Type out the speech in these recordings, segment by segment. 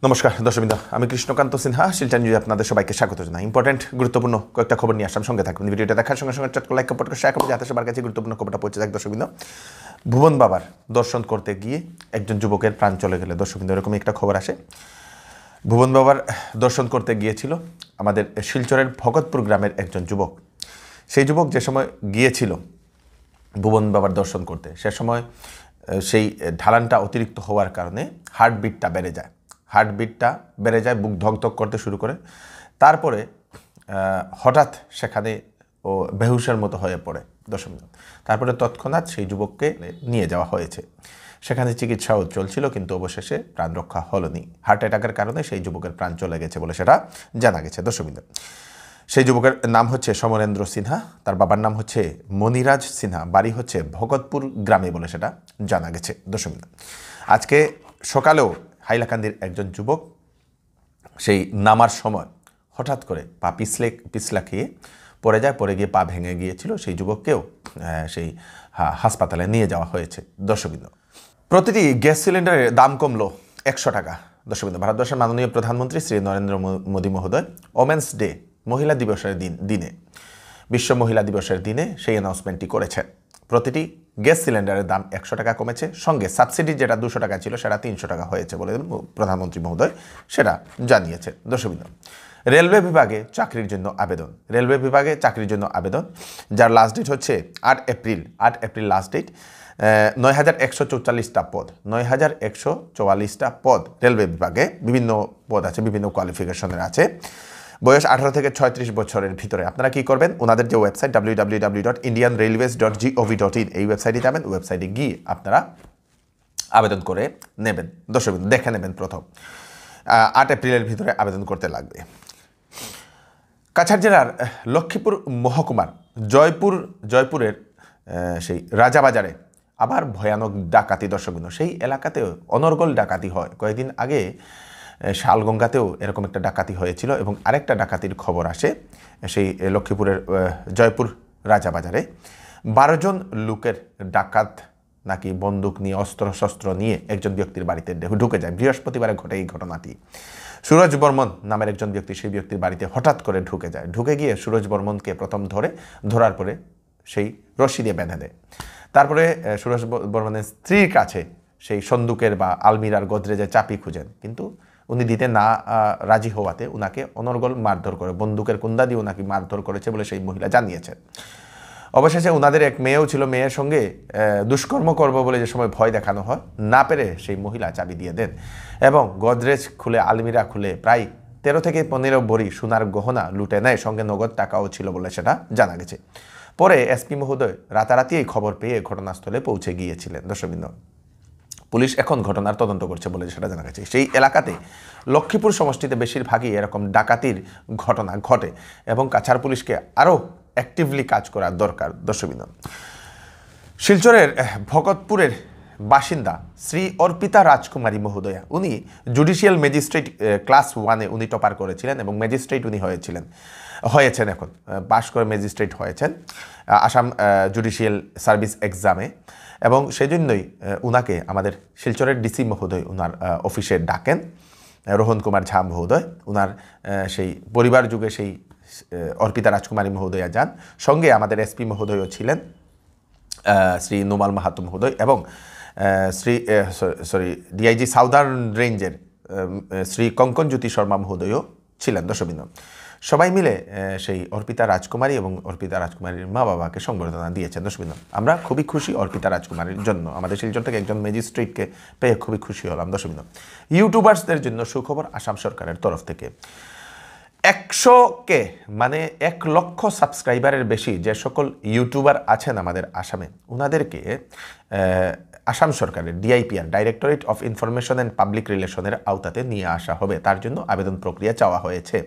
নমস্কার দর্শকবৃন্দ, আমি কৃষ্ণকান্ত সিনহা শিলচর নিউজে আপনাদের সবাইকে স্বাগত জানাই। ইম্পর্টেন্ট গুরুত্বপূর্ণ কয়েকটা খবর নিয়ে আসলাম, সঙ্গে থাকুন। ভিডিওটা দেখার সঙ্গে সঙ্গে চট করে লাইক কমেন্ট করে শেয়ার করুন যাতে সবার কাছে গুরুত্বপূর্ণ খবরটা পৌঁছে যায়। দর্শকবৃন্দ, ভুবন বাবার দর্শন করতে গিয়ে একজন যুবকের প্রাণ চলে গেলে দর্শকবৃন্দ এরকমই একটা খবর আসে। ভুবন বাবার দর্শন করতে গিয়েছিল আমাদের শিলচরের ভগতপুর গ্রামের একজন যুবক। সেই যুবক যে সময় গিয়েছিল ভুবন বাবার দর্শন করতে, সে সময় সেই ঢালানটা অতিরিক্ত হওয়ার কারণে হার্টবিটটা বেড়ে যায়, বুক ধকধক করতে শুরু করে। তারপরে হঠাৎ সেখানে ও বেহুশের মতো হয়ে পড়ে দর্শক। তারপরে তৎক্ষণাৎ সেই যুবককে নিয়ে যাওয়া হয়েছে, সেখানে চিকিৎসাও চলছিল, কিন্তু অবশেষে প্রাণ রক্ষা হলোনি। হার্ট অ্যাটাকের কারণে সেই যুবকের প্রাণ চলে গেছে বলে সেটা জানা গেছে দর্শকবৃন্দ। সেই যুবকের নাম হচ্ছে সমরেন্দ্র সিনহা, তার বাবার নাম হচ্ছে মনিরাজ সিনহা, বাড়ি হচ্ছে ভগতপুর গ্রামে বলে সেটা জানা গেছে দর্শকবৃন্দ। আজকে সকালেও হাইলাকান্দির একজন যুবক সেই নামার সময় হঠাৎ করে পা পিছলা খেয়ে পড়ে গিয়ে পা ভেঙে গিয়েছিল। সেই যুবককেও সেই হাসপাতালে নিয়ে যাওয়া হয়েছে দর্শকবৃন্দ। প্রতিটি গ্যাস সিলিন্ডারের দাম কমলো 100 টাকা দর্শকবৃন্দ। ভারতবর্ষের মাননীয় প্রধানমন্ত্রী শ্রী নরেন্দ্র মোদী মহোদয় ওমেন্স ডে, মহিলা দিবসের দিনে, বিশ্ব মহিলা দিবসের দিনে সেই অ্যানাউন্সমেন্টটি করেছেন। প্রতিটি গ্যাস সিলিন্ডারের দাম 100 টাকা কমেছে, সঙ্গে সাবসিডি যেটা 200 টাকা ছিল সেটা 300 টাকা হয়েছে বলে প্রধানমন্ত্রী মহোদয় সেটা জানিয়েছে দর্শকবৃন্দ। রেলওয়ে বিভাগে চাকরির জন্য আবেদন, যার লাস্ট ডেট হচ্ছে 8 এপ্রিল লাস্ট ডেট। 9144টা পদ, 9144টা পদ রেলওয়ে বিভাগে। বিভিন্ন পদ আছে, বিভিন্ন কোয়ালিফিকেশনের আছে। বয়স 18 থেকে 36 বছরের ভিতরে। আপনারা কি করবেন, ওনাদের যে ওয়েবসাইট www.indianrailways.gov.in এই ওয়েবসাইটে যাবেন। ওয়েবসাইটে গিয়ে আপনারা আবেদন করে নেবেন দর্শক, দেখে নেবেন। প্রথম 8 এপ্রিলের ভিতরে আবেদন করতে লাগবে। কাছাড় জেলার লক্ষ্মীপুর মহকুমার জয়পুরের সেই রাজাবাজারে আবার ভয়ানক ডাকাতি দর্শকবৃন্দ। সেই এলাকাতেও অনর্গল ডাকাতি হয়। কয়েকদিন আগে শালগঙ্গাতেও এরকম একটা ডাকাতি হয়েছিল, এবং আরেকটা ডাকাতির খবর আসে সেই লক্ষ্মীপুরের জয়পুর রাজাবাজারে। 12 জন লোকের ডাকাত নাকি বন্দুক নিয়ে, অস্ত্র নিয়ে একজন ব্যক্তির বাড়িতে ঢুকে যায়। বৃহস্পতিবারে ঘটে এই ঘটনাটি। সুরজ বর্মন নামের একজন ব্যক্তি সেই ব্যক্তির বাড়িতে হঠাৎ করে ঢুকে গিয়ে সুরজ বর্মনকে প্রথম ধরার পরে সেই রশি দিয়ে বেঁধে দেয়। তারপরে সুরজ বর্মনের স্ত্রীর কাছে সেই সন্দুকের বা আলমিরার গোদরেজে চাবি খুঁজেন, কিন্তু উনি দিতে না রাজি হওয়াতে উনাকে অনর্গল মারধর করে, বন্দুকের কুন্দা দিয়ে উনাকে মারধর করেছে বলে সেই মহিলা জানিয়েছেন। অবশেষে উনাদের এক মেয়েও ছিল, মেয়ের সঙ্গে দুষ্কর্ম করব বলে যে সময় ভয় দেখানো হয়, না পেরে সেই মহিলা চাবি দিয়ে দেন এবং গোদরেজ খুলে, আলমিরা খুলে প্রায় 13 থেকে 15 ভরি সোনার গহনা লুটে নেয়, সঙ্গে নগদ টাকাও ছিল বলে সেটা জানা গেছে। পরে এসপি মহোদয় রাতারাতি এই খবর পেয়ে ঘটনাস্থলে পৌঁছে গিয়েছিলেন দর্শকবৃন্দ। পুলিশ এখন ঘটনার তদন্ত করছে বলে সেটা জানা গেছে। সেই এলাকাতে লক্ষ্মীপুর সমষ্টিতে বেশিরভাগই এরকম ডাকাতির ঘটনা ঘটে, এবং কাছাড় পুলিশকে আরও অ্যাক্টিভলি কাজ করা দরকার দর্শকবৃন্দ। শিলচরের ভগতপুরের বাসিন্দা শ্রী অর্পিতা রাজকুমারী মহোদয়া, উনি জুডিশিয়াল ম্যাজিস্ট্রেট ক্লাস 1-এ উনি টপার করেছিলেন, এবং ম্যাজিস্ট্রেট উনি হয়েছেন এখন পাশ করে ম্যাজিস্ট্রেট হয়েছেন আসাম জুডিশিয়াল সার্ভিস এক্সামে। এবং সেজন্যই উনাকে আমাদের শিলচরের ডিসি মহোদয় উনার অফিসে ডাকেন, রোহন কুমার ঝা মহোদয়। উনার সেই পরিবার যুগে সেই অর্পিতা রাজকুমারী মহোদয়া যান, সঙ্গে আমাদের এসপি মহোদয়ও ছিলেন শ্রী নোমাল মাহাতো মহোদয়, এবং ডিআইজি সাউদার্ন রেঞ্জের শ্রী কঙ্কনজ্যোতি শর্মা মহোদয়ও ছিলেন দর্শকবৃন্দ। সবাই মিলে সেই অর্পিতা রাজকুমারী এবং অর্পিতা রাজকুমারীর মা বাবাকে সংবর্ধনা দিয়েছেন দর্শকবৃন্দ। আমরা খুবই খুশি অর্পিতা রাজকুমারীর জন্য, আমাদের শিলচর থেকে একজন ম্যাজিস্ট্রেটকে পেয়ে খুবই খুশি হলাম দর্শকবৃন্দ। ইউটিউবার্সদের জন্য সুখবর আসাম সরকারের তরফ থেকে। 100K মানে 1 লক্ষ সাবস্ক্রাইবারের বেশি যে সকল ইউটিউবার আছেন আমাদের আসামে, ওনাদেরকে আসাম সরকারের DIPR, directorate of information and public রিলেশনের আওতাতে নিয়ে আসা হবে। তার জন্য আবেদন প্রক্রিয়া চাওয়া হয়েছে।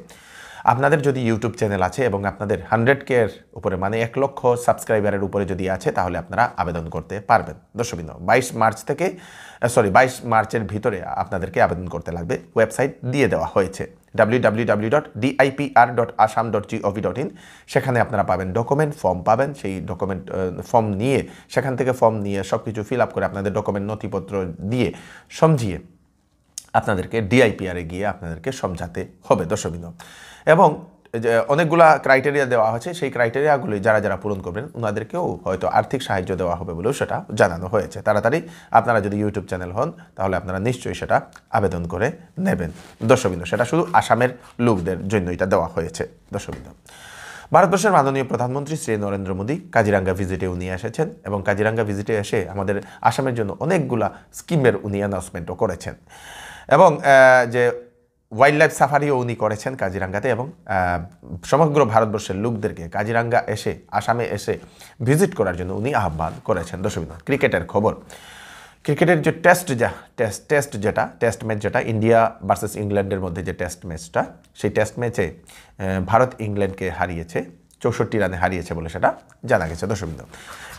আপনাদের যদি ইউটিউব চ্যানেল আছে এবং আপনাদের 100K এর উপরে মানে 1 লক্ষ সাবস্ক্রাইবারের উপরে যদি আছে, তাহলে আপনারা আবেদন করতে পারবেন দর্শকবৃন্দ। 22 মার্চের ভিতরে আপনাদেরকে আবেদন করতে লাগবে। ওয়েবসাইট দিয়ে দেওয়া হয়েছে www.dipr.assam.gov.in। সেখানে আপনারা পাবেন ডকুমেন্ট ফর্ম পাবেন, সেই ডকুমেন্ট ফর্ম নিয়ে সেখান থেকে সব কিছু ফিল আপ করে আপনাদের ডকুমেন্ট নথিপত্র দিয়ে সমঝিয়ে আপনাদেরকে ডিআইপিআরে গিয়ে আপনাদেরকে সমঝাতে হবে দর্শকবৃন্দ। এবং যে অনেকগুলা ক্রাইটেরিয়া দেওয়া হয়েছে, সেই ক্রাইটেরিয়াগুলি যারা যারা পূরণ করবেন ওনাদেরকেও হয়তো আর্থিক সাহায্য দেওয়া হবে বলেও সেটা জানানো হয়েছে। তাড়াতাড়ি আপনারা যদি ইউটিউব চ্যানেল হন তাহলে আপনারা নিশ্চয়ই সেটা আবেদন করে নেবেন দর্শকবৃন্দ। সেটা শুধু আসামের লোকদের জন্য এটা দেওয়া হয়েছে দর্শকবৃন্দ। ভারতবর্ষের মাননীয় প্রধানমন্ত্রী শ্রী নরেন্দ্র মোদী কাজিরাঙ্গা ভিজিটে উনি এসেছেন এবং কাজিরাঙ্গা ভিজিটে এসে আমাদের আসামের জন্য অনেকগুলা স্কিমের উনি অ্যানাউন্সমেন্টও করেছেন এবং যে ওয়াইল্ড লাইফ সাফারিও উনি করেছেন কাজিরাঙ্গাতে এবং সমগ্র ভারতবর্ষের লোকদেরকে কাজিরাঙ্গা এসে আসামে এসে ভিজিট করার জন্য উনি আহ্বান করেছেন দর্শকবৃন্দ। ক্রিকেটের খবর, ক্রিকেটের যে টেস্ট ম্যাচ যেটা ইন্ডিয়া ভার্সেস ইংল্যান্ডের মধ্যে যে টেস্ট ম্যাচটা, সেই টেস্ট ম্যাচে ভারত ইংল্যান্ডকে হারিয়েছে, 64 রানে হারিয়েছে বলে সেটা জানা গেছে দর্শকবৃন্দ।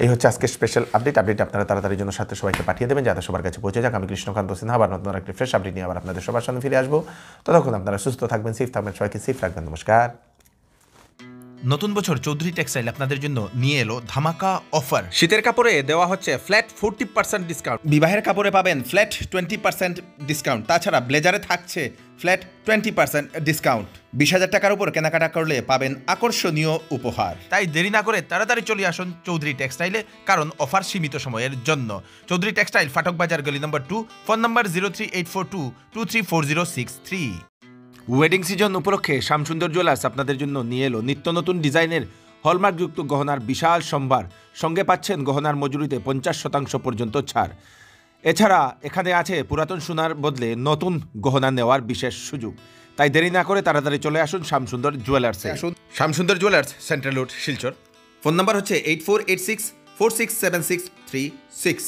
এই হচ্ছে আজকে স্পেশাল আপডেট আপনারা তাড়াতাড়ির জন্য সাথে সবাইকে পাঠিয়ে দেবেন যাতে সবার কাছে পৌঁছে যাক। আমি কৃষ্ণকান্ত সিনহা আবার নতুন একটি ফ্রেশ আপডেট নিয়ে আবার আপনাদের সবার সামনে ফিরে আসবো। ততক্ষণ আপনারা সুস্থ থাকবেন, সেফ থাকবেন, সবাইকে সেফ রাখবেন। নমস্কার। নতুন বছর চৌধুরী টেক্সটাইল আপনাদের জন্য নিয়ে এলো ধামাকা অফার। শীতের কাপড়ে দেওয়া হচ্ছে ফ্ল্যাট 40% ডিসকাউন্ট, বিবাহের কাপড়ে পাবেন ফ্ল্যাট 20% ডিসকাউন্ট, তাছাড়া ব্লেজারে থাকছে ফ্ল্যাট 20% ডিসকাউন্ট। 20,000 টাকার উপর কেনাকাটা করলে পাবেন আকর্ষণীয় উপহার। তাই দেরি না করে তাড়াতাড়ি চলে আসুন চৌধুরী টেক্সটাইলে, কারণ অফার সীমিত সময়ের জন্য। চৌধুরী টেক্সটাইল, ফাটক বাজার, গলি নম্বর 2, ফোন নম্বর 038422340063। ওয়েডিং সিজন উপলক্ষে শ্যামসুন্দর জুয়েলার্স আপনাদের জন্য নিয়ে এলো নিত্য নতুন ডিজাইনের হলমার্কযুক্ত গহনার বিশাল সম্ভার। সঙ্গে পাচ্ছেন গহনার মজুরিতে 50% পর্যন্ত ছাড়। এছাড়া এখানে আছে পুরাতন সোনার বদলে নতুন গহনা নেওয়ার বিশেষ সুযোগ। তাই দেরি না করে তাড়াতাড়ি চলে আসুন শ্যামসুন্দর জুয়েলার্সে। Shyamsundar jewellers, central road, Silchar. Phone number হচ্ছে 8486467636।